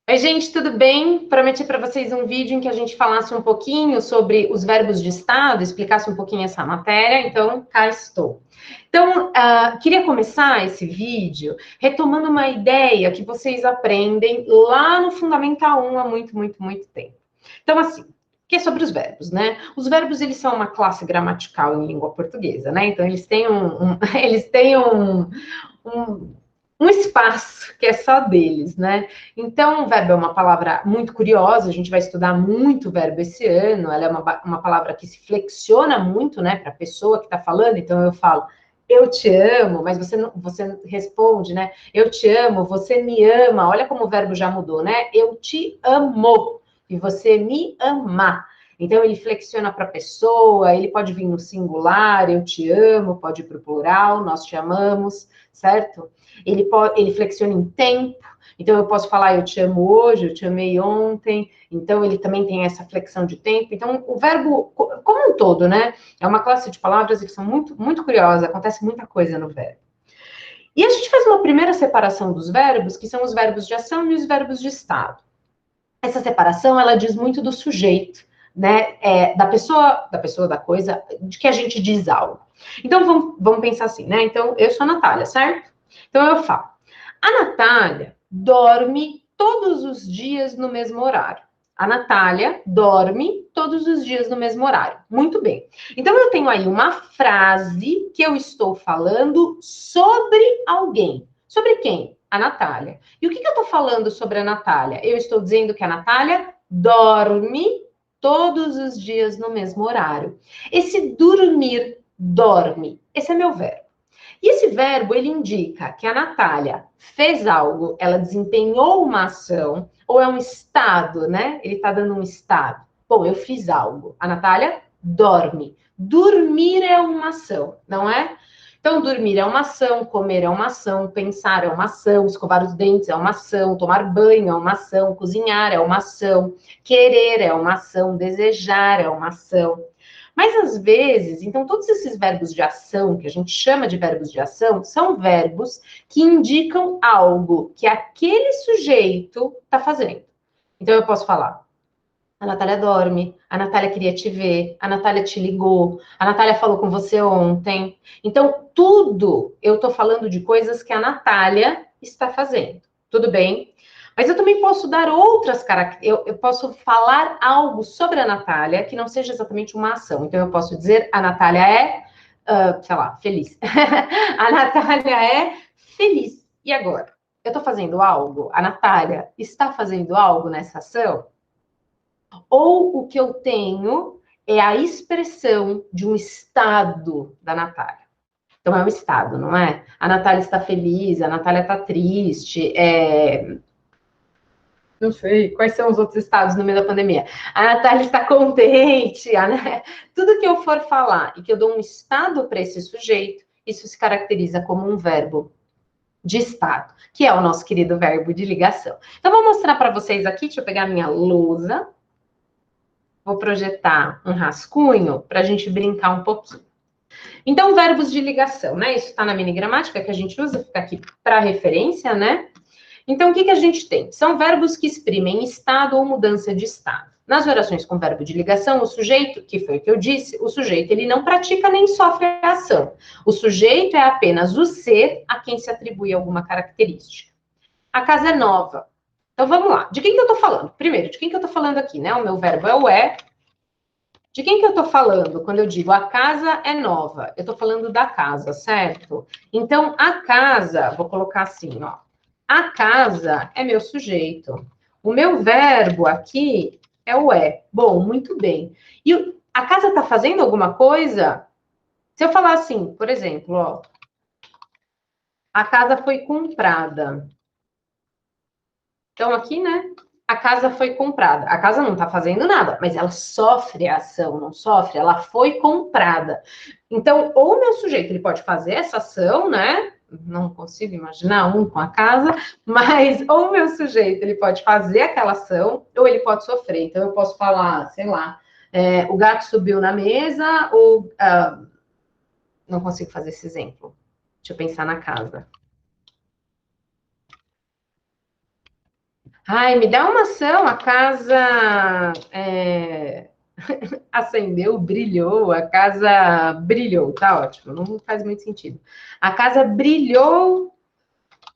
Oi, gente, tudo bem? Prometi para vocês um vídeo em que a gente falasse um pouquinho sobre os verbos de estado, explicasse um pouquinho essa matéria, então cá estou. Então, queria começar esse vídeo retomando uma ideia que vocês aprendem lá no Fundamental 1 há muito tempo. Então, assim, que é sobre os verbos, né? Os verbos, eles são uma classe gramatical em língua portuguesa, né? Então, eles têm um um espaço que é só deles, né? Então, o verbo é uma palavra muito curiosa, a gente vai estudar muito o verbo esse ano, ela é uma palavra que se flexiona muito, né, para a pessoa que está falando, então eu falo, eu te amo, mas você responde, né, eu te amo, você me ama, olha como o verbo já mudou, né, eu te amo, e você me ama. Então, ele flexiona para a pessoa, ele pode vir no singular, eu te amo, pode ir para o plural, nós te amamos, certo? Ele flexiona em tempo, então eu posso falar eu te amo hoje, eu te amei ontem, então ele também tem essa flexão de tempo. Então, o verbo, como um todo, né? É uma classe de palavras que são muito curiosas, acontece muita coisa no verbo. E a gente faz uma primeira separação dos verbos, que são os verbos de ação e os verbos de estado. Essa separação, ela diz muito do sujeito, né? Da pessoa, da coisa, de que a gente diz algo. Então, vamos pensar assim, né? Então, eu sou a Natália, certo? Então, eu falo, a Natália dorme todos os dias no mesmo horário. A Natália dorme todos os dias no mesmo horário. Muito bem. Então, eu tenho aí uma frase que eu estou falando sobre alguém. Sobre quem? A Natália. E o que eu estou falando sobre a Natália? Eu estou dizendo que a Natália dorme todos os dias no mesmo horário. Esse dormir, dorme, esse é meu verbo. E esse verbo, ele indica que a Natália fez algo, ela desempenhou uma ação, ou é um estado, né? Ele está dando um estado. Bom, eu fiz algo. A Natália dorme. Dormir é uma ação, não é? Então, dormir é uma ação, comer é uma ação, pensar é uma ação, escovar os dentes é uma ação, tomar banho é uma ação, cozinhar é uma ação, querer é uma ação, desejar é uma ação. Mas às vezes, então, todos esses verbos de ação, que a gente chama de verbos de ação, são verbos que indicam algo que aquele sujeito está fazendo. Então, eu posso falar: a Natália dorme, a Natália queria te ver, a Natália te ligou, a Natália falou com você ontem. Então, tudo eu estou falando de coisas que a Natália está fazendo. Tudo bem? Mas eu também posso dar outras características, eu posso falar algo sobre a Natália que não seja exatamente uma ação. Então, eu posso dizer, a Natália é, sei lá, feliz. A Natália é feliz. E agora? Eu estou fazendo algo? A Natália está fazendo algo nessa ação? Ou o que eu tenho é a expressão de um estado da Natália. Então, é um estado, não é? A Natália está feliz, a Natália está triste, não sei, quais são os outros estados no meio da pandemia? A Natália está contente, tudo que eu for falar e que eu dou um estado para esse sujeito, isso se caracteriza como um verbo de estado, que é o nosso querido verbo de ligação. Então, vou mostrar para vocês aqui, deixa eu pegar minha lousa, vou projetar um rascunho para a gente brincar um pouquinho. Então, verbos de ligação, né? Isso está na mini gramática que a gente usa, fica aqui para referência, né? Então, o que a gente tem? São verbos que exprimem estado ou mudança de estado. Nas orações com verbo de ligação, o sujeito, que foi o que eu disse, o sujeito ele não pratica nem sofre a ação. O sujeito é apenas o ser a quem se atribui alguma característica. A casa é nova. Então, vamos lá. De quem que eu estou falando? Primeiro, de quem que eu estou falando aqui, né? O meu verbo é o é. De quem que eu estou falando quando eu digo a casa é nova? Eu estou falando da casa, certo? Então, a casa, vou colocar assim, ó. A casa é meu sujeito. O meu verbo aqui é o é. Bom, muito bem. E a casa está fazendo alguma coisa? Se eu falar assim, por exemplo, ó. A casa foi comprada. Então, aqui, né? A casa foi comprada. A casa não está fazendo nada, mas ela sofre a ação, não sofre? Ela foi comprada. Então, ou o meu sujeito ele pode fazer essa ação, né? Não consigo imaginar um com a casa, mas ou o meu sujeito ele pode fazer aquela ação, ou ele pode sofrer. Então, eu posso falar, sei lá, o gato subiu na mesa, ou não consigo fazer esse exemplo. Deixa eu pensar na casa. Ai, me dá uma ação, a casa acendeu, brilhou, a casa brilhou, tá ótimo, não faz muito sentido. A casa brilhou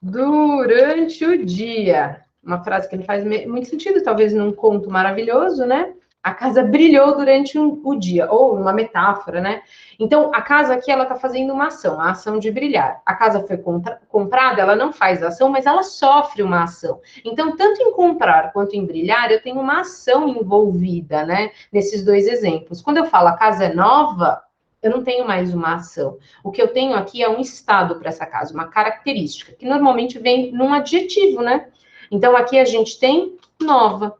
durante o dia. Uma frase que não faz muito sentido, talvez num conto maravilhoso, né? A casa brilhou durante o dia, ou uma metáfora, né? Então, a casa aqui, ela está fazendo uma ação, a ação de brilhar. A casa foi comprada, ela não faz ação, mas ela sofre uma ação. Então, tanto em comprar quanto em brilhar, eu tenho uma ação envolvida, né? Nesses dois exemplos. Quando eu falo a casa é nova, eu não tenho mais uma ação. O que eu tenho aqui é um estado para essa casa, uma característica, que normalmente vem num adjetivo, né? Então, aqui a gente tem nova.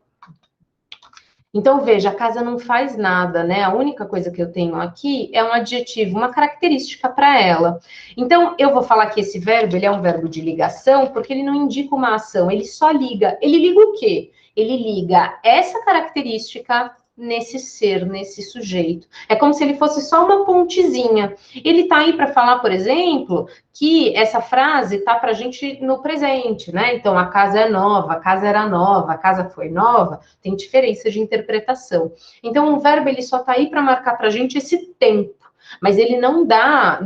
Então, veja, a casa não faz nada, né? A única coisa que eu tenho aqui é um adjetivo, uma característica para ela. Então, eu vou falar que esse verbo, ele é um verbo de ligação, porque ele não indica uma ação, ele só liga. Ele liga o quê? Ele liga essa característica nesse ser, nesse sujeito. É como se ele fosse só uma pontezinha. Ele está aí para falar, por exemplo, que essa frase está para a gente no presente, né? Então, a casa é nova, a casa era nova, a casa foi nova, tem diferença de interpretação. Então, o verbo, ele só está aí para marcar para a gente esse tempo, mas ele não dá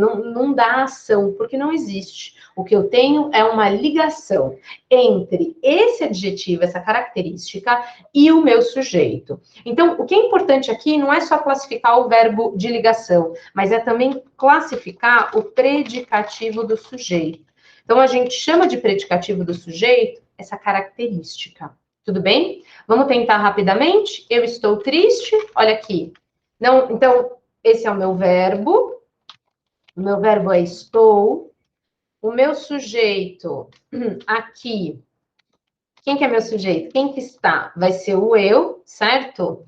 ação, porque não existe. O que eu tenho é uma ligação entre esse adjetivo, essa característica, e o meu sujeito. Então, o que é importante aqui não é só classificar o verbo de ligação, mas é também classificar o predicativo do sujeito. Então, a gente chama de predicativo do sujeito essa característica. Tudo bem? Vamos tentar rapidamente? Eu estou triste. Olha aqui. Não, então, esse é o meu verbo. O meu verbo é estou. O meu sujeito aqui. Quem que é meu sujeito? Quem que está? Vai ser o eu, certo?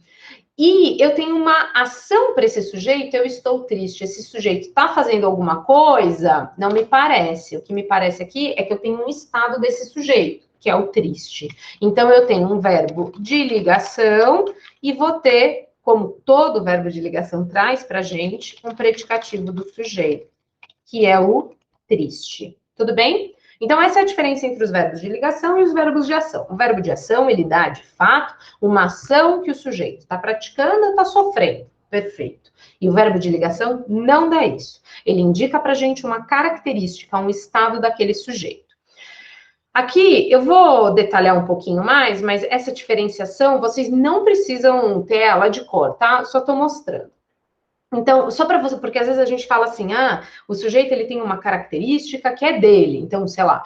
E eu tenho uma ação para esse sujeito, eu estou triste. Esse sujeito está fazendo alguma coisa? Não me parece. O que me parece aqui é que eu tenho um estado desse sujeito, que é o triste. Então, eu tenho um verbo de ligação e vou ter, como todo verbo de ligação traz para a gente, um predicativo do sujeito, que é o triste. Tudo bem? Então, essa é a diferença entre os verbos de ligação e os verbos de ação. O verbo de ação, ele dá, de fato, uma ação que o sujeito está praticando ou está sofrendo. Perfeito. E o verbo de ligação não dá isso. Ele indica para a gente uma característica, um estado daquele sujeito. Aqui, eu vou detalhar um pouquinho mais, mas essa diferenciação, vocês não precisam ter ela de cor, tá? Só estou mostrando. Então, só para você, porque às vezes a gente fala assim, o sujeito ele tem uma característica que é dele. Então, sei lá,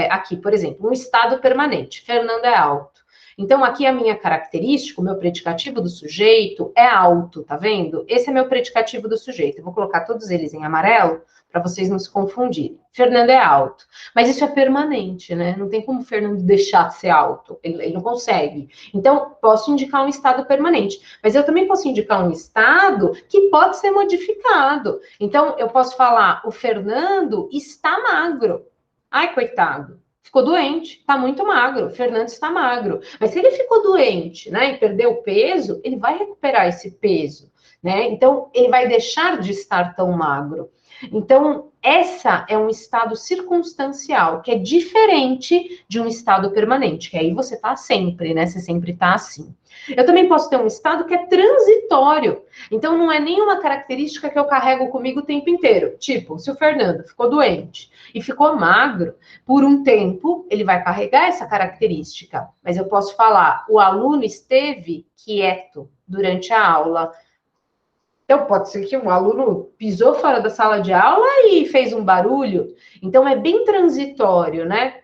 aqui, por exemplo, um estado permanente. Fernando é alto. Então, aqui a minha característica, o meu predicativo do sujeito é alto, tá vendo? Esse é meu predicativo do sujeito. Eu vou colocar todos eles em amarelo para vocês não se confundirem. Fernando é alto. Mas isso é permanente, né? Não tem como o Fernando deixar de ser alto. Ele não consegue. Então, posso indicar um estado permanente. Mas eu também posso indicar um estado que pode ser modificado. Então, eu posso falar, o Fernando está magro. Ai, coitado. Ficou doente, está muito magro. O Fernando está magro. Mas se ele ficou doente, né, e perdeu peso, ele vai recuperar esse peso, né? Então, ele vai deixar de estar tão magro. Então, essa é um estado circunstancial, que é diferente de um estado permanente, que aí você tá sempre, né? Você sempre tá assim. Eu também posso ter um estado que é transitório. Então, não é nenhuma característica que eu carrego comigo o tempo inteiro. Tipo, se o Fernando ficou doente e ficou magro, por um tempo, ele vai carregar essa característica. Mas eu posso falar, o aluno esteve quieto durante a aula. Então, pode ser que um aluno pisou fora da sala de aula e fez um barulho. Então, é bem transitório, né?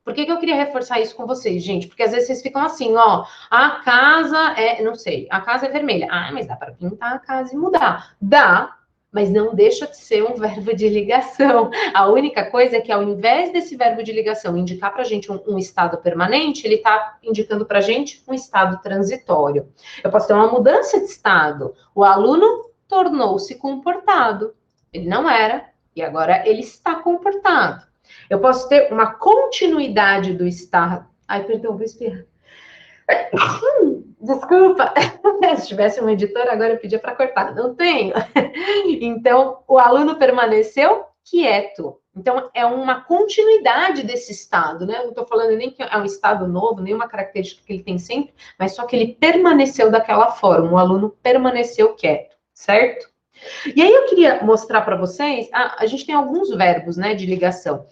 Por que eu queria reforçar isso com vocês, gente? Porque às vezes vocês ficam assim, ó, a casa é, não sei, a casa é vermelha. Ah, mas dá para pintar a casa e mudar. Dá, mas não deixa de ser um verbo de ligação. A única coisa é que ao invés desse verbo de ligação indicar para a gente um estado permanente, ele está indicando para a gente um estado transitório. Eu posso ter uma mudança de estado. O aluno tornou-se comportado. Ele não era, e agora ele está comportado. Eu posso ter uma continuidade do estar. Ai, perdão, vou espirrar. Desculpa. Se tivesse um editor, agora eu pedia para cortar. Não tenho. Então, o aluno permaneceu quieto. Então, é uma continuidade desse estado, né? Eu não estou falando nem que é um estado novo, nenhuma característica que ele tem sempre, mas só que ele permaneceu daquela forma, o aluno permaneceu quieto, certo? E aí eu queria mostrar para vocês, a gente tem alguns verbos, né, de ligação.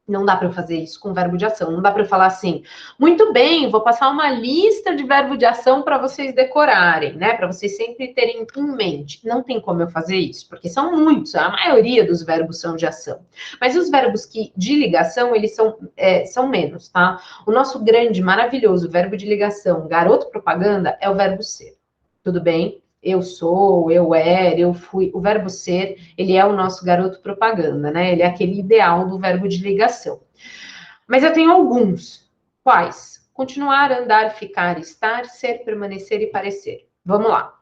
Não dá para eu fazer isso com verbo de ação. Não dá para eu falar assim, muito bem, vou passar uma lista de verbo de ação para vocês decorarem, né? Para vocês sempre terem em mente. Não tem como eu fazer isso, porque são muitos, a maioria dos verbos são de ação. Mas os verbos de ligação, eles são menos, tá? O nosso grande, maravilhoso verbo de ligação, garoto propaganda, é o verbo ser. Tudo bem? Eu sou, eu era, eu fui. O verbo ser, ele é o nosso garoto propaganda, né? Ele é aquele ideal do verbo de ligação. Mas eu tenho alguns. Quais? Continuar, andar, ficar, estar, ser, permanecer e parecer. Vamos lá.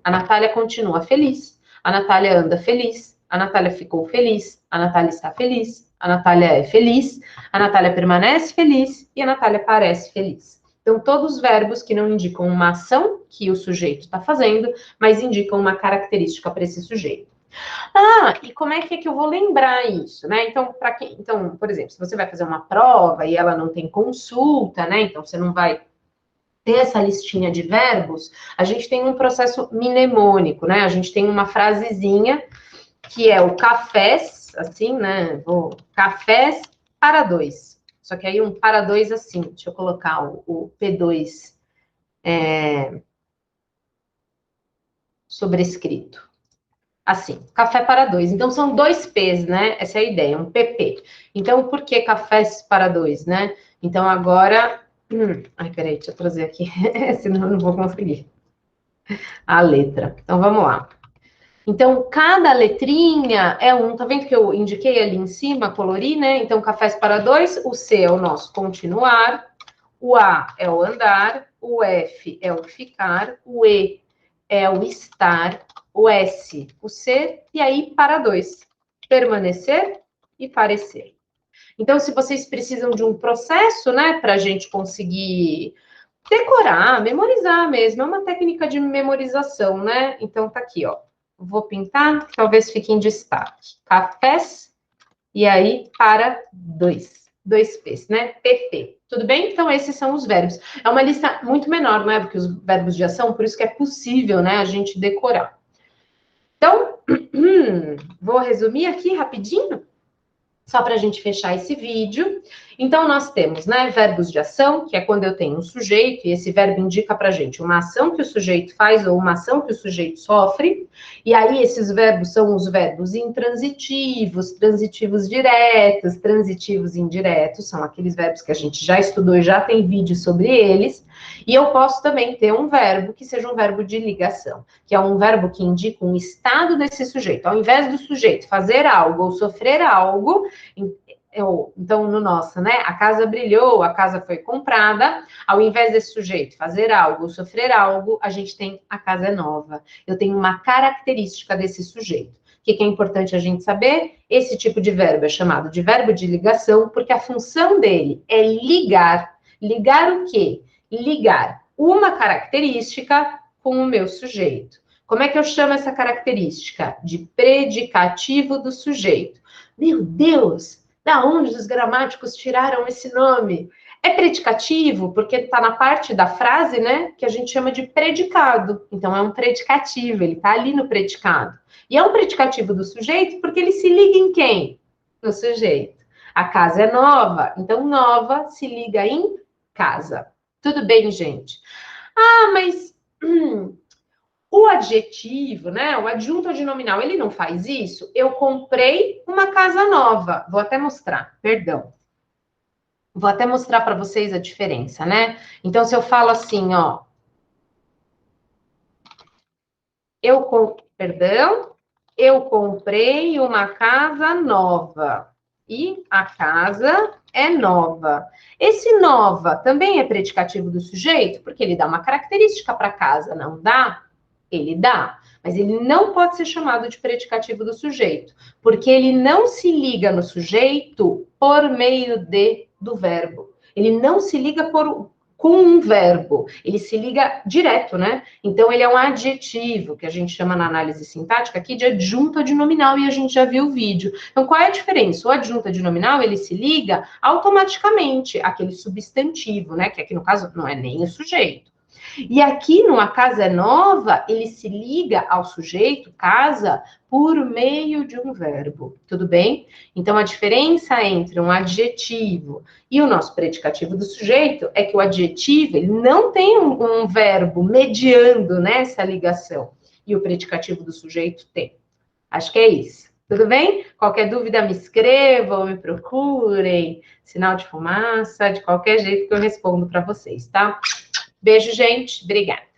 A Natália continua feliz. A Natália anda feliz. A Natália ficou feliz. A Natália está feliz. A Natália é feliz. A Natália permanece feliz. E a Natália parece feliz. Então, todos os verbos que não indicam uma ação que o sujeito está fazendo, mas indicam uma característica para esse sujeito. Ah, e como é que eu vou lembrar isso, né? Então, então, por exemplo, se você vai fazer uma prova e ela não tem consulta, né? Então, você não vai ter essa listinha de verbos, a gente tem um processo mnemônico, né? A gente tem uma frasezinha que é o cafés, assim, né? Cafés para dois. Só que aí um para dois assim, deixa eu colocar o P2 sobrescrito. Assim, café para dois. Então, são dois P's, né? Essa é a ideia, um PP. Então, por que cafés para dois, né? Então, agora... Ai, peraí, deixa eu trazer aqui, senão eu não vou conseguir. A letra. Então, vamos lá. Então, cada letrinha é tá vendo que eu indiquei ali em cima, colori, né? Então, cafés para dois, o C é o nosso continuar, o A é o andar, o F é o ficar, o E é o estar, o S, o ser, e aí para dois, permanecer e parecer. Então, se vocês precisam de um processo, né, para a gente conseguir decorar, memorizar mesmo, é uma técnica de memorização, né? Então, tá aqui, ó. Vou pintar, talvez fique em destaque. Cafés, e aí para dois P's, né? PP. Tudo bem? Então, esses são os verbos. É uma lista muito menor, né, do que os verbos de ação, por isso que é possível, né, a gente decorar. Então, vou resumir aqui rapidinho, só para a gente fechar esse vídeo. Então, nós temos, né, verbos de ação, que é quando eu tenho um sujeito, e esse verbo indica para a gente uma ação que o sujeito faz ou uma ação que o sujeito sofre. E aí, esses verbos são os verbos intransitivos, transitivos diretos, transitivos indiretos, são aqueles verbos que a gente já estudou e já tem vídeo sobre eles. E eu posso também ter um verbo que seja um verbo de ligação, que é um verbo que indica um estado desse sujeito. Ao invés do sujeito fazer algo ou sofrer algo, então, no nosso, né? A casa brilhou, a casa foi comprada. Ao invés desse sujeito fazer algo ou sofrer algo, a gente tem a casa é nova. Eu tenho uma característica desse sujeito. O que é importante a gente saber? Esse tipo de verbo é chamado de verbo de ligação, porque a função dele é ligar. Ligar o quê? Ligar uma característica com o meu sujeito. Como é que eu chamo essa característica? De predicativo do sujeito. Meu Deus, da onde os gramáticos tiraram esse nome? É predicativo porque está na parte da frase, né, que a gente chama de predicado. Então, é um predicativo, ele está ali no predicado. E é um predicativo do sujeito porque ele se liga em quem? No sujeito. A casa é nova, então nova se liga em casa. Tudo bem, gente? Ah, mas o adjetivo, né? O adjunto adnominal, ele não faz isso? Eu comprei uma casa nova. Vou até mostrar, perdão. Vou até mostrar para vocês a diferença, né? Então, se eu falo assim, ó. Perdão. Eu comprei uma casa nova. E a casa é nova. Esse nova também é predicativo do sujeito, porque ele dá uma característica para a casa, não dá? Ele dá, mas ele não pode ser chamado de predicativo do sujeito, porque ele não se liga no sujeito por meio do verbo. Ele não se liga com um verbo, ele se liga direto, né? Então, ele é um adjetivo, que a gente chama na análise sintática aqui de adjunto adnominal, e a gente já viu o vídeo. Então, qual é a diferença? O adjunto adnominal, ele se liga automaticamente àquele substantivo, né? Que aqui, no caso, não é nem o sujeito. E aqui, numa casa nova, ele se liga ao sujeito, casa, por meio de um verbo, tudo bem? Então, a diferença entre um adjetivo e o nosso predicativo do sujeito é que o adjetivo, ele não tem um verbo mediando nessa ligação, e o predicativo do sujeito tem. Acho que é isso. Tudo bem? Qualquer dúvida, me escrevam, me procurem, sinal de fumaça, de qualquer jeito que eu respondo para vocês, tá? Beijo, gente. Obrigada.